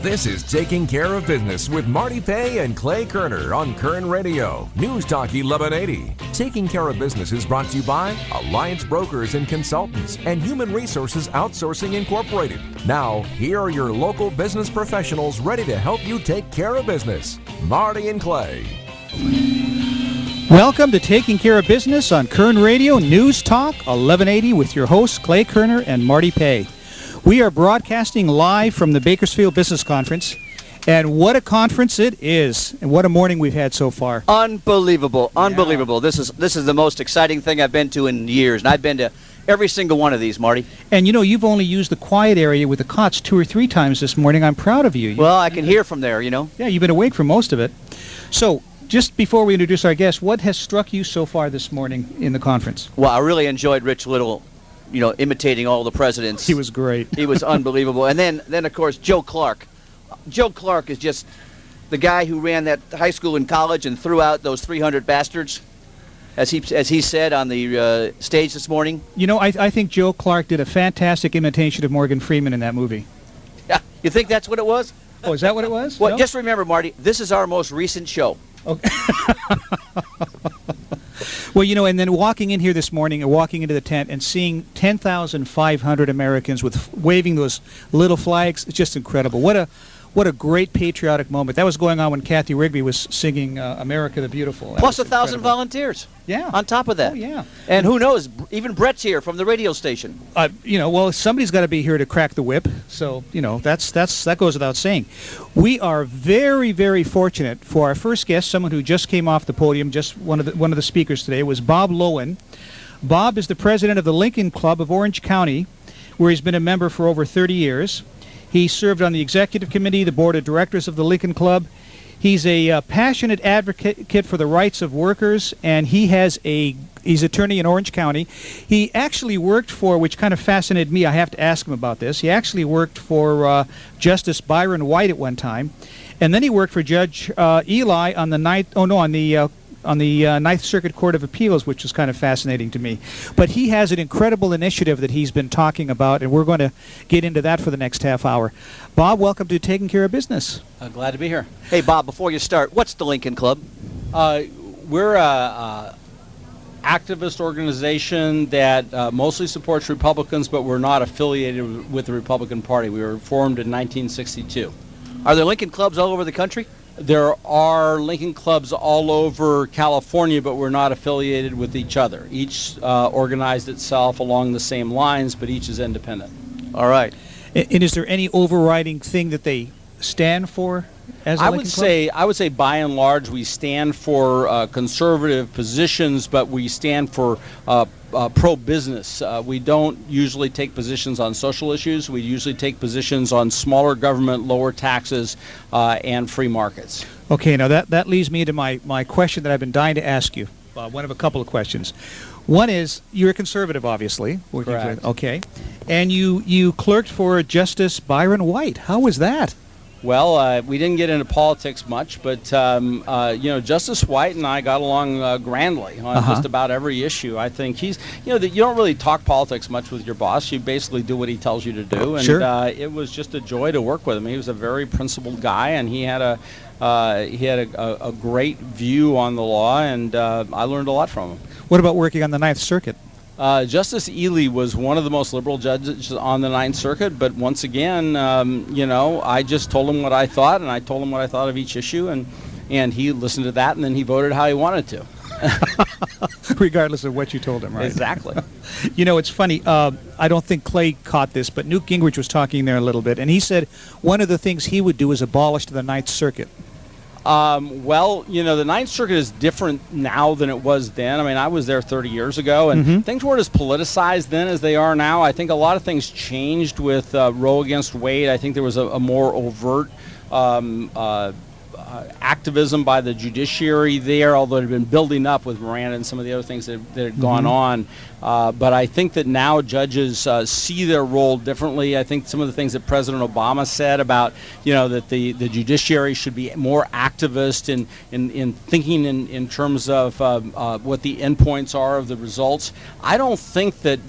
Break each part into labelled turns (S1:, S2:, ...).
S1: This is Taking Care of Business with Marty Pay and Clay Kerner on Kern Radio Newstalk 1180. Taking Care of Business is brought to you by Alliance Brokers and Consultants and Human Resources Outsourcing Incorporated. Now, here are your local business professionals ready to help you take care of business. Marty and Clay.
S2: Welcome to Taking Care of Business on Kern Radio Newstalk 1180 with your hosts Clay Kerner and Marty Pay. We are broadcasting live from the Bakersfield Business Conference, and what a conference it is, and what a morning we've had so far.
S3: Unbelievable, unbelievable.
S2: Yeah.
S3: This is the most exciting thing I've been to in years, and I've been to every single one of these, Marty.
S2: And you know, you've only used the quiet area with the cots 2 or 3 times this morning. I'm proud of you.
S3: Well, I can hear from there, you know.
S2: Yeah, you've been awake for most of it. So, just before we introduce our guest, what has struck you so far this morning in the conference?
S3: Well, I really enjoyed Rich Little, you know, imitating all the presidents.
S2: He was great.
S3: He was unbelievable. And then, of course, Joe Clark. Joe Clark is just the guy who ran that high school and college and threw out those 300 bastards, as he said on the stage this morning.
S2: You know, I think Joe Clark did a fantastic imitation of Morgan Freeman in that movie.
S3: Yeah, you think that's what it was?
S2: Oh, is that what it was?
S3: Well,
S2: no?
S3: Just remember, Marty, this is our most recent show.
S2: Okay. Well, you know, and then walking in here this morning and walking into the tent and seeing 10,500 Americans with waving those little flags, it's just incredible. What a great patriotic moment. That was going on when Kathy Rigby was singing America the Beautiful.
S3: Plus 1,000 volunteers.
S2: Yeah.
S3: On top of that.
S2: Oh, yeah.
S3: And who knows, even Brett's here from the radio station.
S2: You know, well, somebody's got to be here to crack the whip. So, you know, that goes without saying. We are very, very fortunate for our first guest, someone who just came off the podium, just one of the speakers today, was Bob Loewen. Bob is the president of the Lincoln Club of Orange County, where he's been a member for over 30 years. He served on the executive committee, the board of directors of the Lincoln Club. He's a passionate advocate for the rights of workers, and he's attorney in Orange County. He actually worked for, which kind of fascinated me, I have to ask him about this, he actually worked for Justice Byron White at one time, and then he worked for Judge Eli on the Ninth Circuit Court of Appeals, which is kind of fascinating to me. But he has an incredible initiative that he's been talking about, and we're going to get into that for the next half hour. Bob, welcome to Taking Care of Business.
S4: Glad to be here.
S3: Hey, Bob, before you start, what's the Lincoln Club?
S4: We're a activist organization that mostly supports Republicans, but we're not affiliated with the Republican Party. We were formed in 1962.
S3: Are there Lincoln Clubs all over the country?
S4: There are Lincoln Clubs all over California, but we're not affiliated with each other. Each organized itself along the same lines, but each is independent.
S3: All right.
S2: And is there any overriding thing that they stand for as a Lincoln Club?
S4: I would say by and large we stand for conservative positions, but we stand for pro-business. We don't usually take positions on social issues. We usually take positions on smaller government, lower taxes, and free markets.
S2: Okay, now that leads me to my question that I've been dying to ask you. One of a couple of questions. One is, you're a conservative, obviously.
S4: Correct.
S2: Okay. And you clerked for Justice Byron White. How was that?
S4: Well, we didn't get into politics much, but you know, Justice White and I got along grandly on just about every issue. I think he's, you know, that you don't really talk politics much with your boss. You basically do what he tells you to do, and
S2: sure.
S4: It was just a joy to work with him. He was a very principled guy, and he had a great view on the law, and I learned a lot from him.
S2: What about working on the Ninth Circuit?
S4: Justice Ely was one of the most liberal judges on the Ninth Circuit, but once again, you know, I just told him what I thought, and I told him what I thought of each issue, and he listened to that, and then he voted how he wanted to.
S2: Regardless of what you told him, right?
S4: Exactly.
S2: You know, it's funny, I don't think Clay caught this, but Newt Gingrich was talking there a little bit, and he said one of the things he would do is abolish the Ninth Circuit.
S4: Well, you know, the Ninth Circuit is different now than it was then. I mean, I was there 30 years ago, and things weren't as politicized then as they are now. I think a lot of things changed with Roe against Wade. I think there was a more overt activism by the judiciary there, although it had been building up with Miranda and some of the other things that had gone on. But I think that now judges see their role differently. I think some of the things that President Obama said about, that the judiciary should be more activist in thinking in terms of what the endpoints are of the results. I don't think that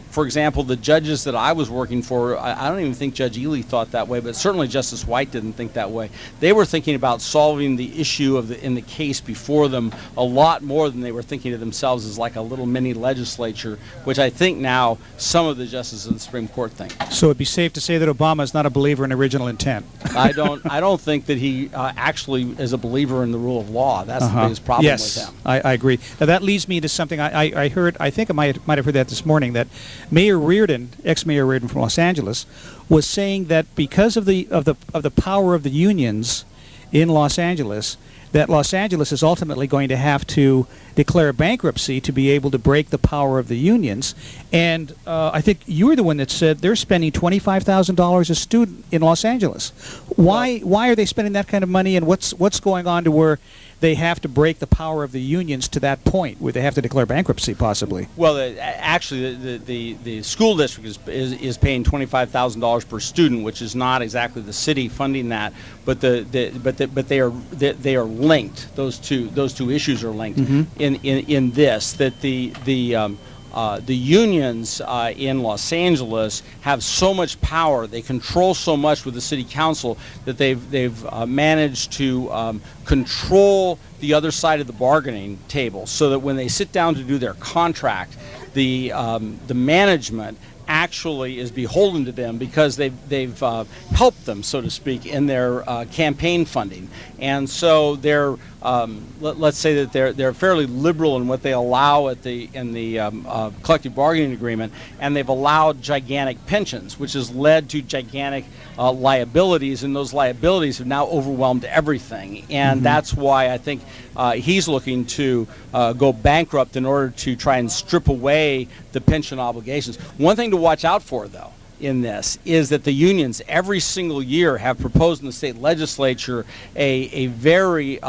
S4: for example, the judges that I was working for, I don't even think Judge Ely thought that way, but certainly Justice White didn't think that way. They were thinking about solving the issue in the case before them a lot more than they were thinking of themselves as like a little mini legislature, which I think now some of the justices of the Supreme Court think.
S2: So it'd be safe to say that Obama is not a believer in original intent.
S4: I don't think that he actually is a believer in the rule of law. That's the biggest problem with him.
S2: I agree. Now that leads me to something I heard. I think I might have heard that this morning, that Mayor Reardon, ex-Mayor Reardon from Los Angeles, was saying that because of the power of the unions in Los Angeles, that Los Angeles is ultimately going to have to declare bankruptcy to be able to break the power of the unions. And I think you were the one that said they're spending $25,000 a student in Los Angeles. Why are they spending that kind of money, and what's going on to where they have to break the power of the unions to that point where they have to declare bankruptcy, possibly?
S4: Well, actually, the school district is paying $25,000 per student, which is not exactly the city funding that, but they are linked. Those two issues are linked in this, that the unions in Los Angeles have so much power, they control so much with the city council, that they've managed to control the other side of the bargaining table, so that when they sit down to do their contract, the management actually is beholden to them, because they've helped them, so to speak, in their campaign funding. And so they're let's say that they're fairly liberal in what they allow in the collective bargaining agreement, and they've allowed gigantic pensions, which has led to gigantic liabilities, and those liabilities have now overwhelmed everything. And that's why I think he's looking to go bankrupt in order to try and strip away the pension obligations. One thing to watch out for, though, in this is that the unions every single year have proposed in the state legislature a very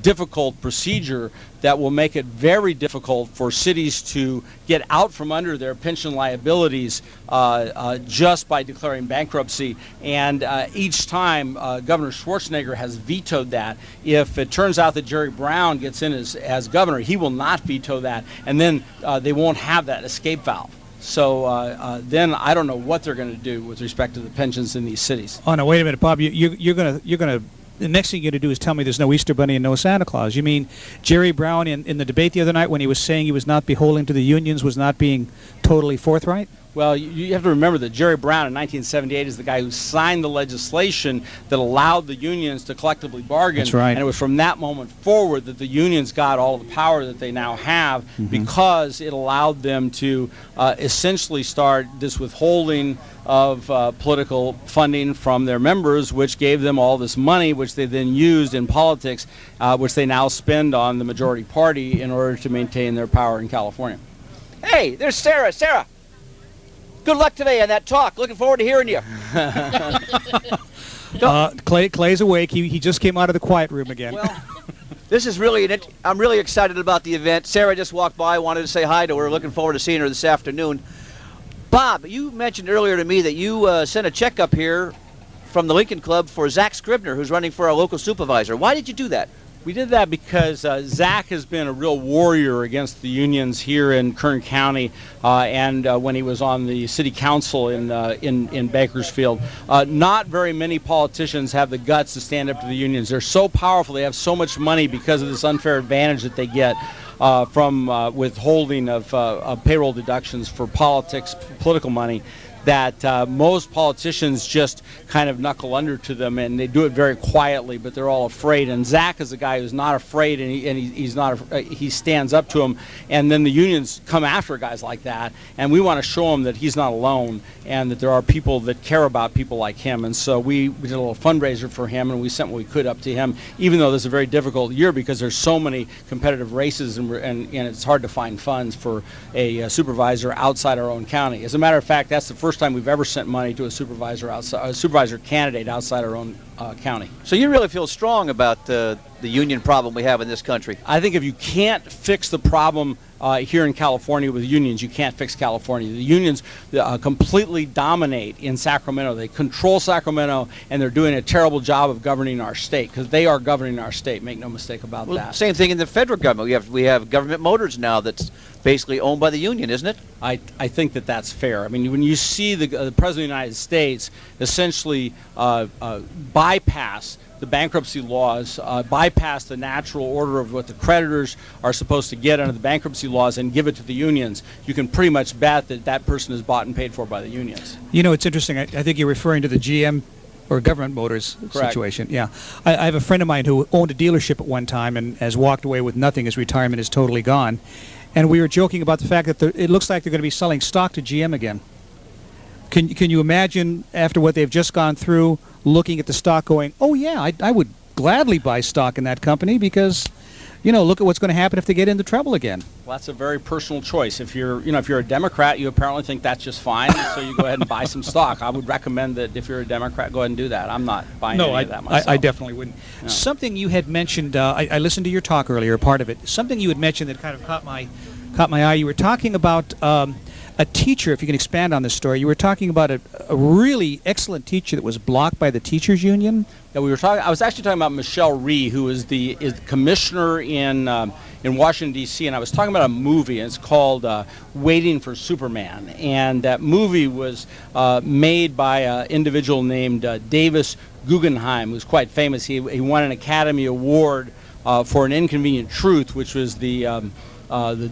S4: difficult procedure that will make it very difficult for cities to get out from under their pension liabilities just by declaring bankruptcy. And each time Governor Schwarzenegger has vetoed that. If it turns out that Jerry Brown gets in as governor, he will not veto that, and then they won't have that escape valve. So then I don't know what they're going to do with respect to the pensions in these cities.
S2: Oh no! Wait a minute, Bob. You're gonna. The next thing you're going to do is tell me there's no Easter Bunny and no Santa Claus. You mean Jerry Brown in the debate the other night, when he was saying he was not beholden to the unions, was not being totally forthright?
S4: Well, you have to remember that Jerry Brown in 1978 is the guy who signed the legislation that allowed the unions to collectively bargain.
S2: That's right.
S4: And it was from that moment forward that the unions got all the power that they now have, because it allowed them to essentially start this withholding of political funding from their members, which gave them all this money, which they then used in politics, which they now spend on the majority party in order to maintain their power in California.
S3: Hey, there's Sarah. Sarah, good luck today on that talk. Looking forward to hearing you.
S2: Clay's awake. He just came out of the quiet room again.
S3: Well, this is really I'm really excited about the event. Sarah just walked by, wanted to say hi to her. Looking forward to seeing her this afternoon. Bob, you mentioned earlier to me that you sent a check up here from the Lincoln Club for Zach Scribner, who's running for our local supervisor. Why did you do that?
S4: We did that because Zach has been a real warrior against the unions here in Kern County, and when he was on the city council in Bakersfield. Not very many politicians have the guts to stand up to the unions. They're so powerful. They have so much money because of this unfair advantage that they get from withholding of payroll deductions for political money, that most politicians just kind of knuckle under to them, and they do it very quietly, but they're all afraid. And Zach is a guy who's not afraid, and he stands up to them. And then the unions come after guys like that, and we want to show him that he's not alone, and that there are people that care about people like him. And so we did a little fundraiser for him, and we sent what we could up to him, even though this is a very difficult year because there's so many competitive races, and it's hard to find funds for a supervisor outside our own county. As a matter of fact, that's the first time we've ever sent money to a supervisor candidate outside our own county.
S3: So you really feel strong about the union problem we have in this country?
S4: I think if you can't fix the problem here in California with unions, you can't fix California. The unions completely dominate in Sacramento. They control Sacramento, and they're doing a terrible job of governing our state, because they are governing our state. Make no mistake about that.
S3: Same thing in the federal government. We have Government Motors now that's basically owned by the union, isn't it?
S4: I think that's fair. I mean, when you see the President of the United States essentially bypass the bankruptcy laws, bypass the natural order of what the creditors are supposed to get under the bankruptcy laws and give it to the unions, you can pretty much bet that that person is bought and paid for by the unions.
S2: You know, it's interesting. I think you're referring to the GM or Government Motors situation. Yeah. I have a friend of mine who owned a dealership at one time and has walked away with nothing. His retirement is totally gone. And we were joking about the fact that it looks like they're going to be selling stock to GM again. Can you imagine, after what they've just gone through, looking at the stock going, oh yeah, I would gladly buy stock in that company because, you know, look at what's going to happen if they get into trouble again.
S4: Well, that's a very personal choice. If you're a Democrat, you apparently think that's just fine, so you go ahead and buy some stock. I would recommend that if you're a Democrat, go ahead and do that. I'm not buying any of that myself.
S2: I definitely wouldn't. No. Something you had mentioned, I listened to your talk earlier, part of it. Something you had mentioned that kind of caught my eye. You were talking about a teacher, if you can expand on this story. You were talking about a really excellent teacher that was blocked by the teachers union.
S4: Yeah, I was actually talking about Michelle Rhee, who is the commissioner in Washington, D.C., and I was talking about a movie, and it's called Waiting for Superman. And that movie was made by an individual named Davis Guggenheim, who's quite famous. He won an Academy Award for An Inconvenient Truth, which was the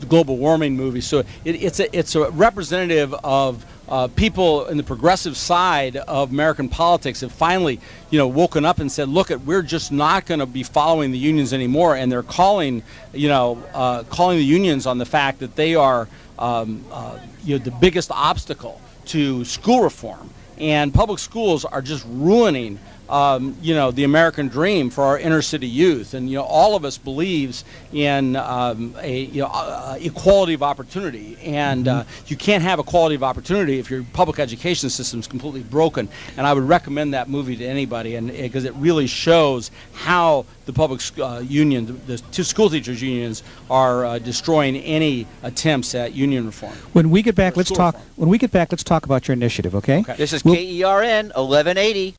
S4: global warming movie. So it's a representative of people in the progressive side of American politics have finally, woken up and said, look, we're just not going to be following the unions anymore, and they're calling the unions on the fact that they are the biggest obstacle to school reform, and public schools are just ruining the American dream for our inner city youth. And all of us believes in equality of opportunity, and you can't have equality of opportunity if your public education system is completely broken. And I would recommend that movie to anybody, and because it really shows how the public union, the two school teachers unions, are destroying any attempts at union reform.
S2: When we get back, let's talk. When we get back, let's talk about your initiative. Okay.
S3: This is KERN 1180.